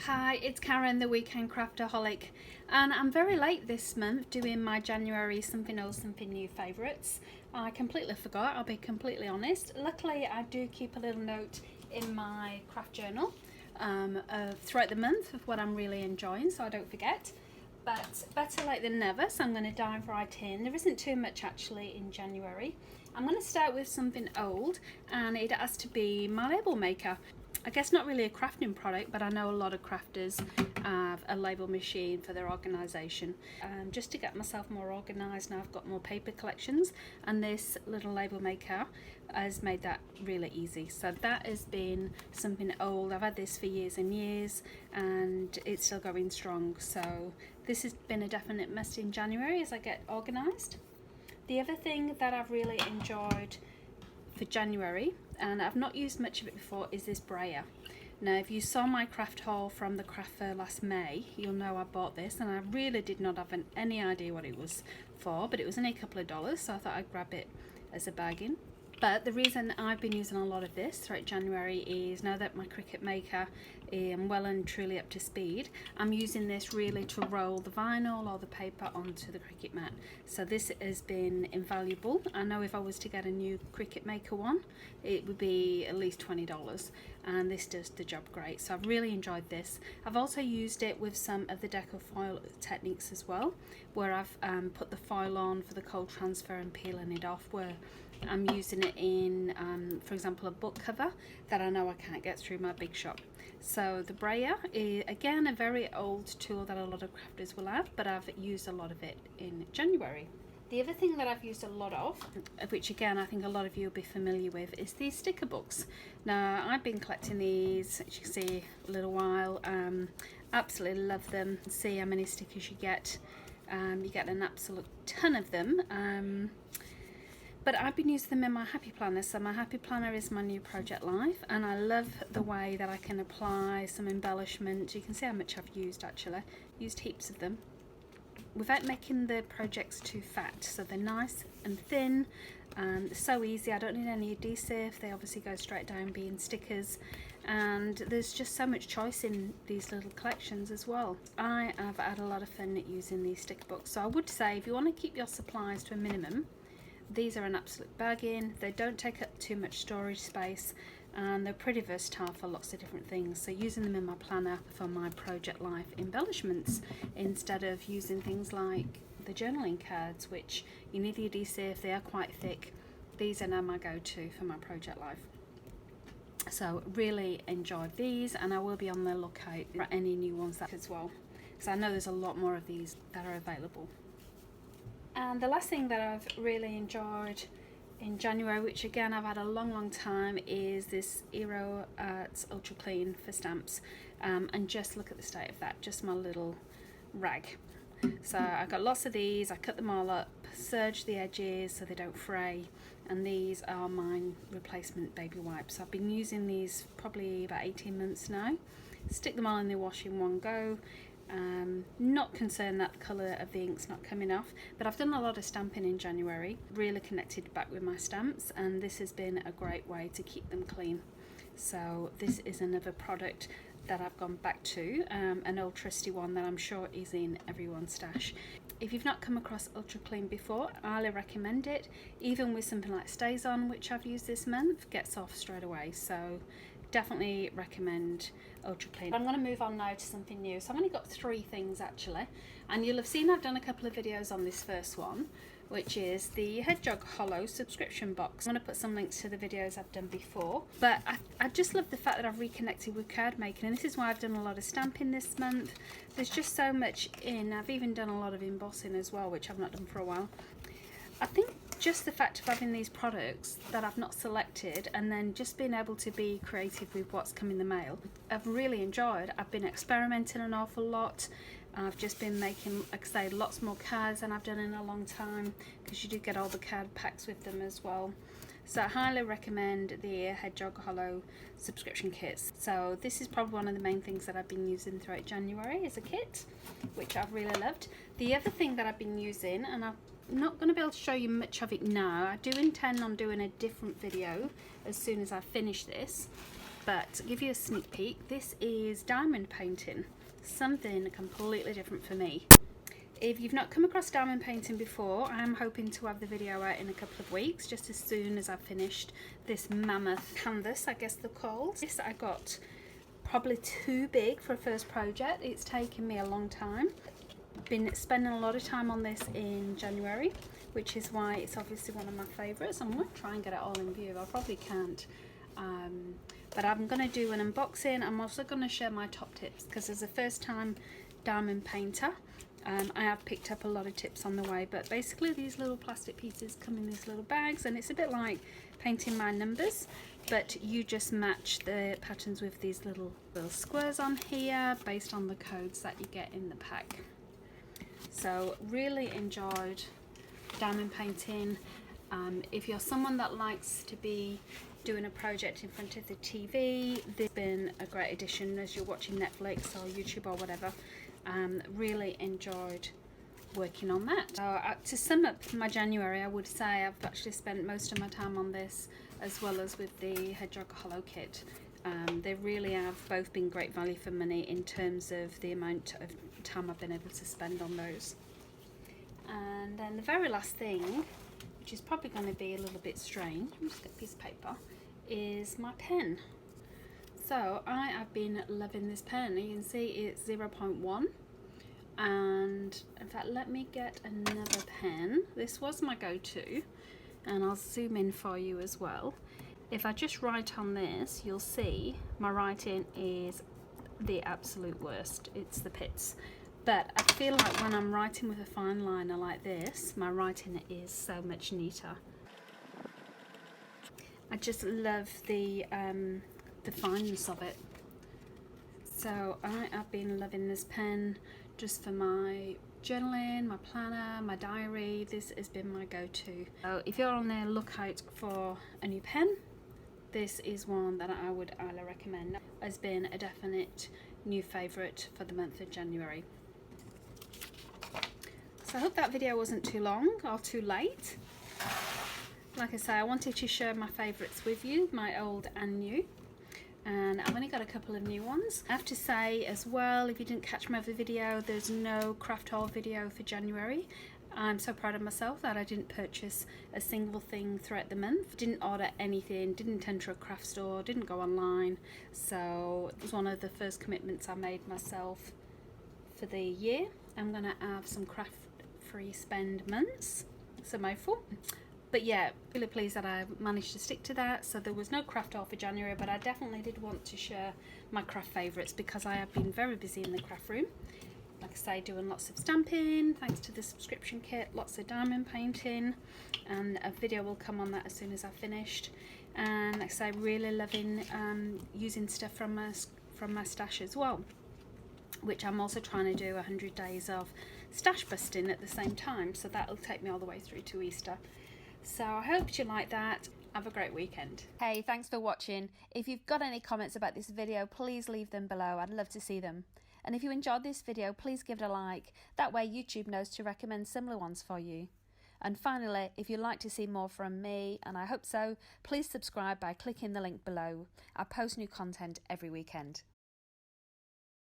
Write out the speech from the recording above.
Hi, it's Karen, the Weekend Craftaholic, and I'm very late this month doing my January something old, something new favourites. I completely forgot, I'll be completely honest. Luckily, I do keep a little note in my craft journal throughout the month of what I'm really enjoying, so I don't forget. But better late than never, so I'm going to dive right in. There isn't too much actually in January. I'm going to start with something old, and it has to be my label maker. I guess not really a crafting product, but I know a lot of crafters have a label machine for their organisation. Just to get myself more organised now, I've got more paper collections, and this little label maker has made that really easy. So that has been something old. I've had this for years and years, and it's still going strong. So this has been a definite must in January as I get organised. The other thing that I've really enjoyed for January, and I've not used much of it before, is this brayer. Now if you saw my craft haul from the craft fair last May, you'll know I bought this, and I really did not have any idea what it was for, but it was only a couple of dollars, so I thought I'd grab it as a bargain. But the reason I've been using a lot of this throughout January is now that my Cricut Maker is well and truly up to speed, I'm using this really to roll the vinyl or the paper onto the Cricut mat. So this has been invaluable. I know if I was to get a new Cricut Maker one, it would be at least $20, and this does the job great. So I've really enjoyed this. I've also used it with some of the deco foil techniques as well, where I've put the foil on for the cold transfer and peeling it off, where I'm using it in, for example, a book cover that I know I can't get through my big shop. So the brayer is, again, a very old tool that a lot of crafters will have, but I've used a lot of it in January. The other thing that I've used a lot of, which again I think a lot of you will be familiar with, is these sticker books. Now I've been collecting these, as you can see, a little while. Absolutely love them. See how many stickers you get. You get an absolute ton of them. But I've been using them in my Happy Planner. So my Happy Planner is my new project life, and I love the way that I can apply some embellishment. You can see how much I've used actually. Used heaps of them without making the projects too fat. So they're nice and thin, and they're so easy. I don't need any adhesive. They obviously go straight down being stickers, and there's just so much choice in these little collections as well. I have had a lot of fun using these sticker books. So I would say if you want to keep your supplies to a minimum, these are an absolute bargain. They don't take up too much storage space, and they're pretty versatile for lots of different things. So using them in my planner for my project life embellishments, instead of using things like the journaling cards, which you need the adhesive, they are quite thick. These are now my go-to for my project life. So really enjoyed these, and I will be on the lookout for any new ones that as well, because I know there's a lot more of these that are available. And the last thing that I've really enjoyed in January, which again I've had a long time, is this Aero Arts Ultra Clean for stamps. And just look at the state of that, just my little rag. So I got lots of these, I cut them all up, serged the edges so they don't fray, and these are my replacement baby wipes. I've been using these probably about 18 months now. Stick them all in the wash in one go. Not concerned that the colour of the ink's not coming off, but I've done a lot of stamping in January, really connected back with my stamps, and this has been a great way to keep them clean. So this is another product that I've gone back to, an old trusty one that I'm sure is in everyone's stash. If you've not come across Ultra Clean before, I highly recommend it. Even with something like Stays On, which I've used this month, gets off straight away. So definitely recommend Ultra Clean. I'm going to move on now to something new. So I've only got 3 things actually, and you'll have seen I've done a couple of videos on this first one, which is the Hedgehog Holo subscription box. I'm going to put some links to the videos I've done before, but I just love the fact that I've reconnected with card making, and this is why I've done a lot of stamping this month. There's just so much in. I've even done a lot of embossing as well, which I've not done for a while. I think just the fact of having these products that I've not selected, and then just being able to be creative with what's come in the mail, I've really enjoyed. I've been experimenting an awful lot. I've just been making, like I say, lots more cards than I've done in a long time, because you do get all the card packs with them as well. So I highly recommend the Hedgehog Holo subscription kits. So this is probably one of the main things that I've been using throughout January as a kit, which I've really loved. The other thing that I've been using, and I'm not going to be able to show you much of it now, I do intend on doing a different video as soon as I finish this, But to give you a sneak peek, this is diamond painting, something completely different for me. If you've not come across diamond painting before, I'm hoping to have the video out in a couple of weeks, just as soon as I've finished this mammoth canvas, I guess they're called. This I got probably too big for a first project. It's taken me a long time. Been spending a lot of time on this in January, which is why it's obviously one of my favourites. I'm going to try and get it all in view. I probably can't. But I'm going to do an unboxing. I'm also going to share my top tips, because as a first time diamond painter, I have picked up a lot of tips on the way. But basically these little plastic pieces come in these little bags, and it's a bit like painting my numbers, but you just match the patterns with these little squares on here based on the codes that you get in the pack. So really enjoyed diamond painting. If you're someone that likes to be doing a project in front of the TV, this has been a great addition as you're watching Netflix or YouTube or whatever. Really enjoyed working on that. So to sum up my January, I would say I've actually spent most of my time on this, as well as with the Hedgehog Holo kit. They really have both been great value for money in terms of the amount of time I've been able to spend on those. And then the very last thing, which is probably going to be a little bit strange, I'm just get a piece of paper, is my pen. So I have been loving this pen. You can see it's 0.1, and in fact let me get another pen. This was my go-to, and I'll zoom in for you as well. If I just write on this, you'll see my writing is the absolute worst. It's the pits. But I feel like when I'm writing with a fine liner like this, my writing is so much neater. I just love the fineness of it. So I have been loving this pen just for my journaling, my planner, my diary. This has been my go-to. So if you're on the lookout for a new pen, this is one that I would highly recommend. It has been a definite new favourite for the month of January. So I hope that video wasn't too long or too late. Like I say, I wanted to share my favourites with you, my old and new. And I've only got a couple of new ones. I have to say as well, if you didn't catch my other video, there's no craft haul video for January. I'm so proud of myself that I didn't purchase a single thing throughout the month. Didn't order anything, didn't enter a craft store, didn't go online. So it was one of the first commitments I made myself for the year. I'm going to have some craft free spend months, so my full. But yeah, really pleased that I managed to stick to that. So there was no craft haul for January, but I definitely did want to share my craft favourites, because I have been very busy in the craft room. Like I say, doing lots of stamping thanks to the subscription kit, lots of diamond painting, and a video will come on that as soon as I've finished. And like I say, really loving using stuff from my stash as well, which I'm also trying to do 100 days of stash busting at the same time, so that'll take me all the way through to Easter. So I hope you like that. Have a great weekend. Hey, thanks for watching. If you've got any comments about this video, please leave them below. I'd love to see them. And if you enjoyed this video, please give it a like. That way YouTube knows to recommend similar ones for you. And finally, if you'd like to see more from me, and I hope so, please subscribe by clicking the link below. I post new content every weekend.